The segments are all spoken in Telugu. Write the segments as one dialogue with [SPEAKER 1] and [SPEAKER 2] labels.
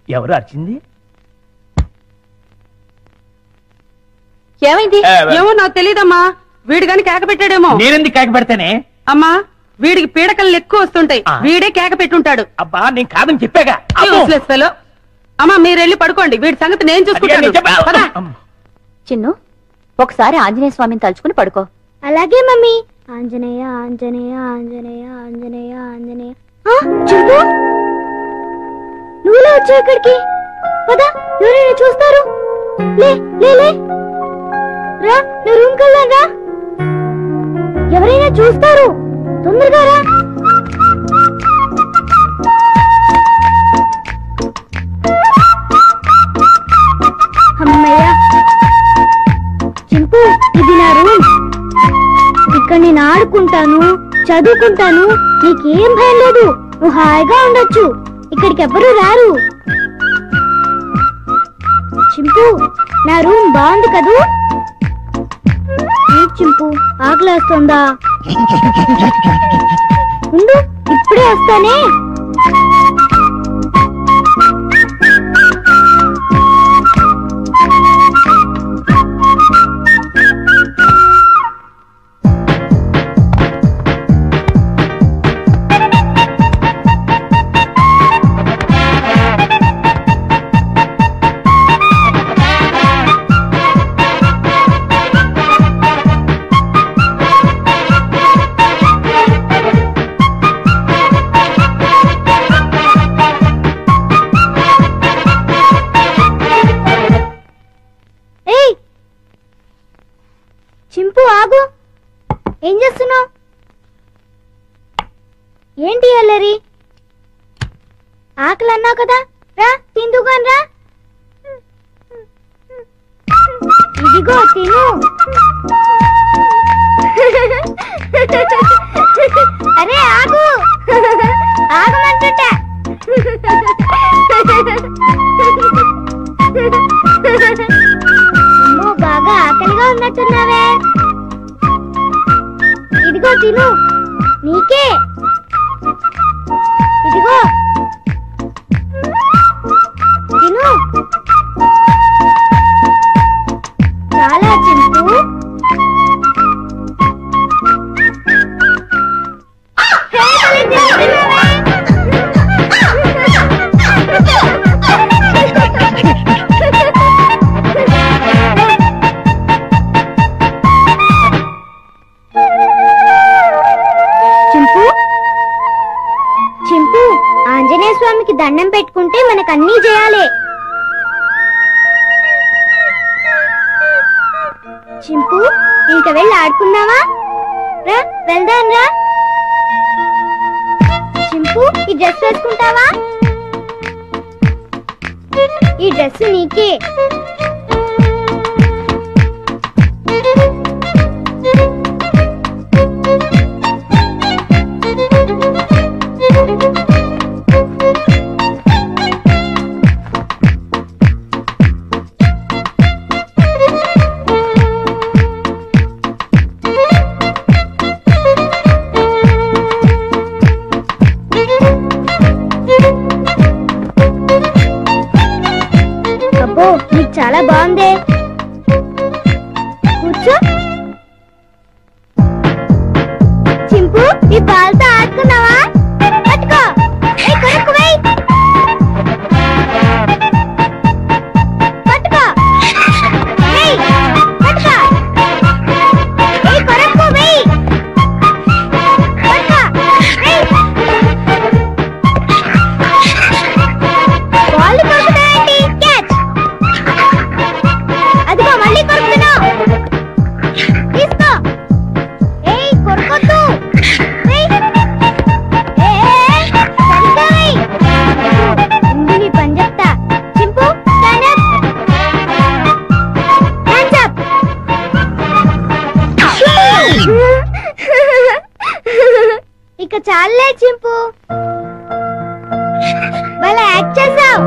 [SPEAKER 1] ఎవరు అరిచింది?
[SPEAKER 2] ఏమైంది? ఏమో నాకు తెలియదమ్మా. వీడు గాని కేక పెట్టాడేమో.
[SPEAKER 1] నేనెందుకు కేక పెడతానే?
[SPEAKER 2] అమ్మా వీడికి పీడకలు ఎక్కువ వస్తుంటాయి. వీడే కేక పెట్టుంటాడు.
[SPEAKER 1] అబ్బా నేను కాదని చెప్పాగా.
[SPEAKER 2] అమ్మా మీరెళ్ళి పడుకోండి. వీడి సంగతి నేను చూసుకుంటాను.
[SPEAKER 3] చిన్ను ఒకసారి ఆంజనేయ స్వామిని తలుచుకుని పడుకో.
[SPEAKER 4] అలాగే మమ్మీ. ఆంజనేయ ఆంజనేయ ఆంజనేయ ఆంజనేయ ఆంజనేయ. చింటూ నువ్వులే వచ్చావు ఇక్కడికి. పదా ఎవరైనా చూస్తారు. లే లే లే రా, నా రూమ్ కెళ్దాం రా. ఎవరైనా చూస్తారు, తొందరగా రా. అమ్మయ్యా చింపు, ఇది నా రూమ్. ఇక్కడ నేను ఆడుకుంటాను, చదువుకుంటాను. నీకేం భయం లేదు. నువ్వు హాయిగా ఉండొచ్చు. ఇక్కడికి ఎవ్వరూ రారు. చింపు నా రూమ్ బాగుంది కదూ? చింపు ఆకలేస్తుందా? ఉండు ఇప్పుడే వస్తానే. చింపు ఆగు. ఏం చేస్తున్నావు? ఏంటి అల్లరి? ఆకలి అన్నావు కదా, రా తిందుగాని రా. ఇదిగో తిను. అరే ఆగు, ఆగమంటుంటా. బాగా ఆకలిగా ఉన్నట్టున్నావే. ఇదిగో తిను, నీకే. ఇదిగో తిను. చాలా చింపు. ఆంజనేయ స్వామికి దండం పెట్టుకుంటే మనకు అన్నీ చేయాలి. చింపు ఇంక వెళ్ళి ఆడుకుందామా? రా వెళ్దాం రా. చింపు ఈ డ్రెస్ వేసుకుంటావా? ఈ డ్రెస్ నీకే. నీకు చాలా బాగుంది. కూర్చో. చింపు ఈ బాల్తో ఆడుకున్నావా? పట్టుకో. కొరకు వెయ్. పట్టుకో. వెయ్. పట్టుకో. కొరకు వెయ్. పట్టుకో. వెయ్. బాల్ కొరుకుతావేంటి? క్యాచ్. అదిగో మళ్ళీ కొరుకుతున్నావు. తీసుకో. ఏయ్ కొరకొద్దు. సరిగ్గా వెయ్. ముందు నీ పని చెప్తా. చింపు స్టాండ్ అప్. Hands up. ఇక చాలే చింపు. భలే యాక్ట్ చేసావు.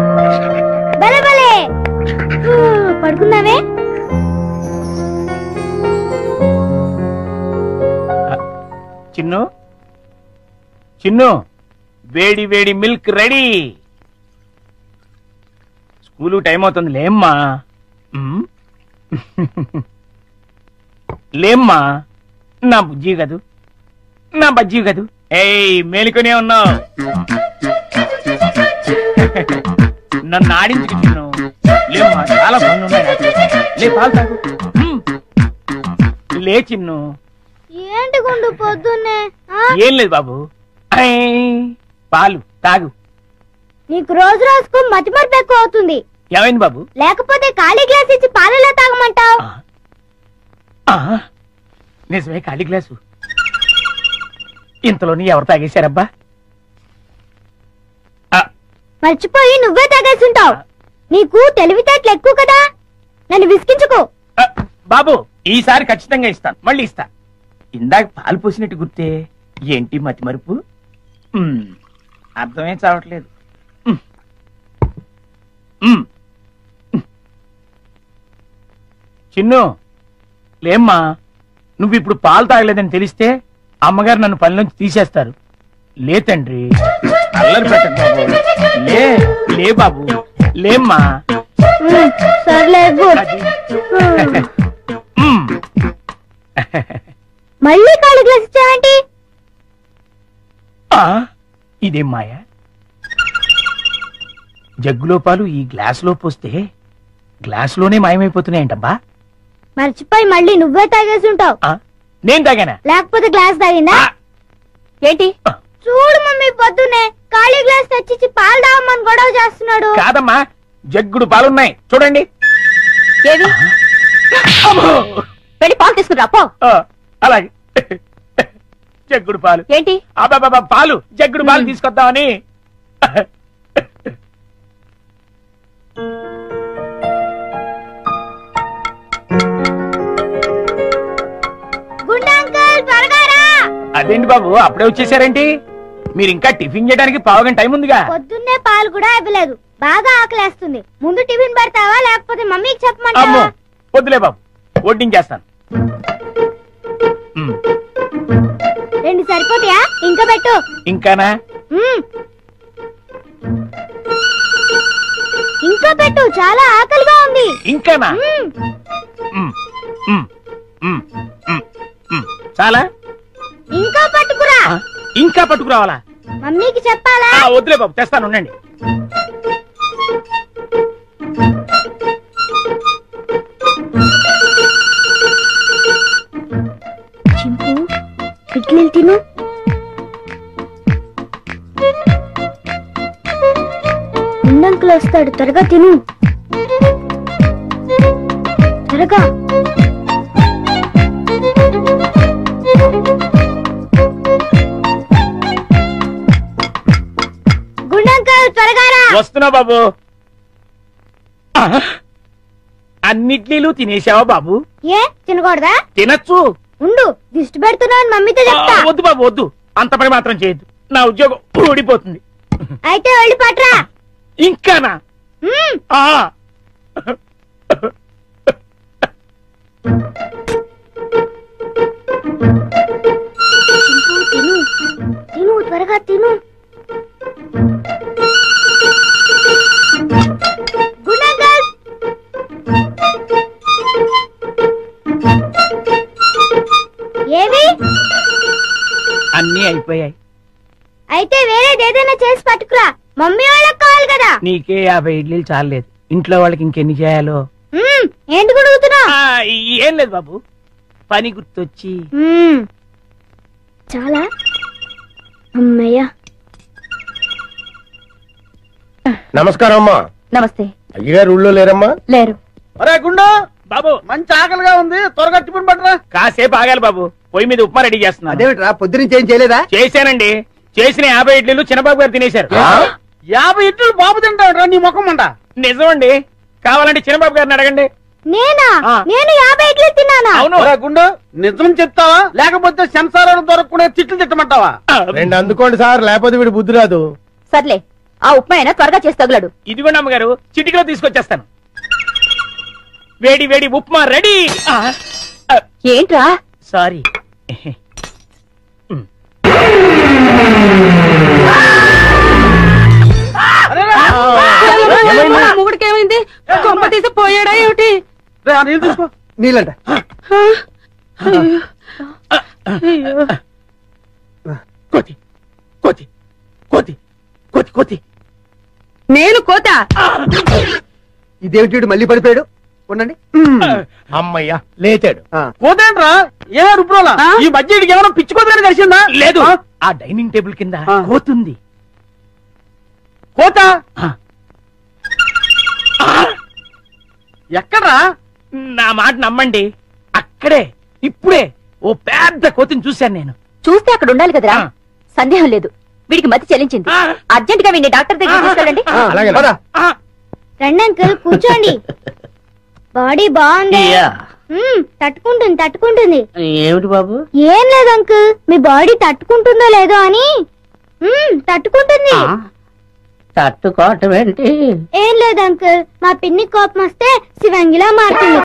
[SPEAKER 4] భలే భలే. పడుకున్నావే?
[SPEAKER 1] చిన్ను చిన్ను వేడి వేడి మిల్క్ రెడీ. స్కూలు టైం అవుతుంది లేమ్మా. లేమ్మా, నా బుజ్జి కదూ, నా బజ్జీ కదూ. ఏయ్ మేలుకొనే ఉన్నావు, నన్ను ఆడించుకు చిన్ను. లేమ్మా, చాలా పనులు ఉన్నాయి నాకు. లే పాలు తాగు. లే చిన్ను.
[SPEAKER 4] ఏంటి గుండు పొద్దున్నే?
[SPEAKER 1] ఏం లేదు బాబు, పాలు తాగు.
[SPEAKER 4] నీకు రోజు రోజుకు మతిమరుపు ఎక్కువ అవుతుంది.
[SPEAKER 1] ఏమైంది బాబు?
[SPEAKER 4] లేకపోతే ఖాళీ గ్లాస్ ఇచ్చి పాలలో తాగమంటావు.
[SPEAKER 1] నిజమే, ఖాళీ గ్లాసు. ఇంతలోని ఎవరు తాగేశారబ్బా?
[SPEAKER 4] మర్చిపోయి నువ్వే తాగేస్తుంటావు. నీకు తెలివితేటలు ఎక్కువ కదా, నన్ను విసిగించుకో.
[SPEAKER 1] బాబు, ఈసారి ఖచ్చితంగా ఇస్తాను, మళ్ళీ ఇస్తా. ఇందాక పాలు పోసినట్టు గుర్తే. ఏంటి మతి మరుపు? అర్థమే చావట్లేదు. చిన్ను, లేమ్మా, నువ్వు ఇప్పుడు పాలు తాగలేదని తెలిస్తే అమ్మగారు నన్ను పని నుంచి తీసేస్తారు. లే తండ్రి, అల్లరి పెట్టండి బాబు. లే లే బాబు, లేమ్మా.
[SPEAKER 4] సర్లే మళ్ళీ ఖాళీ గ్లాస్ ఇచ్చావేంటి?
[SPEAKER 1] ఇదేం మాయా? జగ్గులో పాలు ఈ గ్లాసులో పోస్తే గ్లాసులోనే మాయమైపోతున్నాయంటబ్బా.
[SPEAKER 4] మర్చిపోయి మళ్ళీ నువ్వే తాగేస్తుంటావు.
[SPEAKER 1] నేను తాగానా?
[SPEAKER 4] లేకపోతే గ్లాస్ తాగిందా?
[SPEAKER 3] ఏంటి?
[SPEAKER 4] చూడు మమ్మీ, పొద్దున్నే ఖాళీ గ్లాస్ తెచ్చిచ్చి పాలు తాగమని గొడవ చేస్తున్నాడు.
[SPEAKER 1] కాదమ్మా, జగ్గుడు పాలున్నాయి చూడండి.
[SPEAKER 3] ఏవి? వెళ్ళి పాలు తీసుకురా పో.
[SPEAKER 1] అలాగే. జగ్గుడు పాలు
[SPEAKER 3] ఏంటి?
[SPEAKER 1] అబ్బాబా, పాలు జగ్గుడు పాలు తీసుకొద్దామని. అదేంటి బాబు, అప్పుడే వచ్చేసారేంటి? మీరు ఇంకా టిఫిన్ చేయడానికి పావుగంట టైం ఉందిగా.
[SPEAKER 4] పొద్దున్నే పాలు కూడా ఇవ్వలేదు, బాగా ఆకలేస్తుంది. ముందు టిఫిన్ పెడతావా లేకపోతే మమ్మీకి చెప్పమంటావా?
[SPEAKER 1] వద్దులే బాబు, వడ్డించేస్తాను.
[SPEAKER 4] 2 సరిపోతాయా? ఇంకా పెట్టు.
[SPEAKER 1] ఇంకానా?
[SPEAKER 4] ఇంకా పెట్టు, చాలా ఆకలిగా ఉంది.
[SPEAKER 1] ఇంకానా? చాలా?
[SPEAKER 4] ఇంకా పట్టుకురా.
[SPEAKER 1] ఇంకా పట్టుకురావాలా?
[SPEAKER 4] మమ్మీకి చెప్పాలా?
[SPEAKER 1] వద్దులే బాబు, తెస్తాను ఉండండి.
[SPEAKER 4] చింపు, ఇడ్లీలు తిను. ముందంకులు వస్తాడు, త్వరగా తిను. త్వరగా. గుండంకల్, త్వరగా రా.
[SPEAKER 1] వస్తున్నా బాబు. అన్నిట్లీలు తినేసావా బాబు?
[SPEAKER 4] ఏ తినకూడదా?
[SPEAKER 1] తినచ్చు.
[SPEAKER 4] ఉండు, దిష్టి పెడుతున్నాను, మమ్మీతో చెప్తా.
[SPEAKER 1] వద్దు బాబు, వద్దు, అంత పని మాత్రం చేయొద్దు. నా ఉద్యోగం ఊడిపోతుంది.
[SPEAKER 4] అయితే వెళ్ళి పట్రా.
[SPEAKER 1] ఇంకానా?
[SPEAKER 4] తిను తిను, త్వరగా తిను. గుండంకల్, ఏవి?
[SPEAKER 1] అన్నీ అయిపోయాయి.
[SPEAKER 4] అయితే వేరేదేదైనా చేసి పట్టుకురా, మమ్మీ వాళ్ళకి కావాలి కదా.
[SPEAKER 1] నీకే 50 ఇడ్లీలు చాలలేదు, ఇంట్లో వాళ్ళకి ఇంకెన్ని చేయాలో.
[SPEAKER 4] ఏంటి గుడుగుతున్నావు?
[SPEAKER 1] ఏం లేదు బాబు, పని గుర్తొచ్చి.
[SPEAKER 4] చాలా అమ్మయ్యా.
[SPEAKER 5] నమస్కారం అమ్మా.
[SPEAKER 3] నమస్తే.
[SPEAKER 5] అయ్యగారు ఊళ్ళో లేరమ్మా?
[SPEAKER 3] లేరు.
[SPEAKER 6] అరే గుండు
[SPEAKER 1] బాబు,
[SPEAKER 6] మంచి ఆకలిగా ఉంది, త్వరగా టిఫిన్ పట్టరా.
[SPEAKER 1] కాసేపు ఆగాలి బాబు, పొయ్యి మీద ఉప్మా రెడీ చేస్తున్నా.
[SPEAKER 6] అదేమిట్రా, పొద్దునుంచి ఏం చేయలేదా?
[SPEAKER 1] చేశానండి, చేసిన 50 ఇడ్లీలు చిన్నబాబు గారు తినేశారు.
[SPEAKER 6] 50 ఇడ్లీలు బాబు తింటాడురా, నీ ముఖం అంట.
[SPEAKER 1] నిజమండి, కావాలంటే చిన్నబాబు గారిని అడగండి.
[SPEAKER 4] నేనా? నేను 50 ఇడ్లీలు తిన్నానా?
[SPEAKER 1] అవును.
[SPEAKER 6] గుండు నిజం చెప్తావా లేకపోతే సెన్సార్ దొరకకుండా తిట్లు తిట్టమంటావా?
[SPEAKER 5] 2 అందుకోండి సార్, లేకపోతే వీడు బుద్ధి రాదు.
[SPEAKER 3] సర్లే, ఆ ఉప్మా అయినా త్వరగా చేసి తగులాడు.
[SPEAKER 1] ఇదిగోండి అమ్మగారు, చిటికలో తీసుకొచ్చేస్తాను. వేడి వేడి ఉప్మా రెడీ.
[SPEAKER 3] ఏంట్రా?
[SPEAKER 1] సారీ.
[SPEAKER 2] మొగుడికి ఏమైంది కొంప తీసి పోయాడా ఏమిటి
[SPEAKER 6] రే, ఆ నీళ్ళు తీసుకో.
[SPEAKER 7] నీళ్ళంట
[SPEAKER 2] ఆ? అయ్యో. అయ్యో.
[SPEAKER 1] కోతి కోతి కోతి కోతి కోతి
[SPEAKER 2] నేను కోత
[SPEAKER 7] ఇదేమిటి మళ్ళీ పడిపోయాడు ఉండండి
[SPEAKER 5] అమ్మయ్యా లేచాడు.
[SPEAKER 6] పోతేంట్రా ఏ రుబ్రోలా
[SPEAKER 2] ఆ?
[SPEAKER 6] ఈ మధ్య వీడికి ఏమైనా పిచ్చుకోదని కలిసిందా
[SPEAKER 1] లేదు
[SPEAKER 6] ఆ?
[SPEAKER 1] ఆ డైనింగ్ టేబుల్ కింద
[SPEAKER 6] ఆ.
[SPEAKER 1] కోతుంది
[SPEAKER 6] కోత
[SPEAKER 1] ఆ.
[SPEAKER 6] ఎక్కడ్రా
[SPEAKER 1] నా మాట నమ్మండి అక్కడే ఇప్పుడే ఓ పెద్ద కోతిని చూశాను నేను
[SPEAKER 3] చూస్తే అక్కడ ఉండాలి కదరా
[SPEAKER 1] ఆ.
[SPEAKER 3] సందేహం లేదు వీడికి మతి చెల్లించింది
[SPEAKER 1] ఆ.
[SPEAKER 3] అర్జెంట్ గా వీడిని డాక్టర్ దగ్గర తీసుకెళ్ళండి
[SPEAKER 5] అలాగే
[SPEAKER 1] ఆ,
[SPEAKER 4] రండి అంకుల్ కూర్చోండి బాడీ బాగుంది తట్టుకుంటుంది
[SPEAKER 6] ఏమిటి బాబు
[SPEAKER 4] ఏం లేదు అంకుల్ మీ బాడీ తట్టుకుంటుందో లేదో అని తట్టుకుంటుంది
[SPEAKER 6] తట్టుకోవటం ఏంటి
[SPEAKER 4] ఏం లేదు అంకుల్ మా పిన్ని కోపం వస్తే శివంగిలా మారుతుంది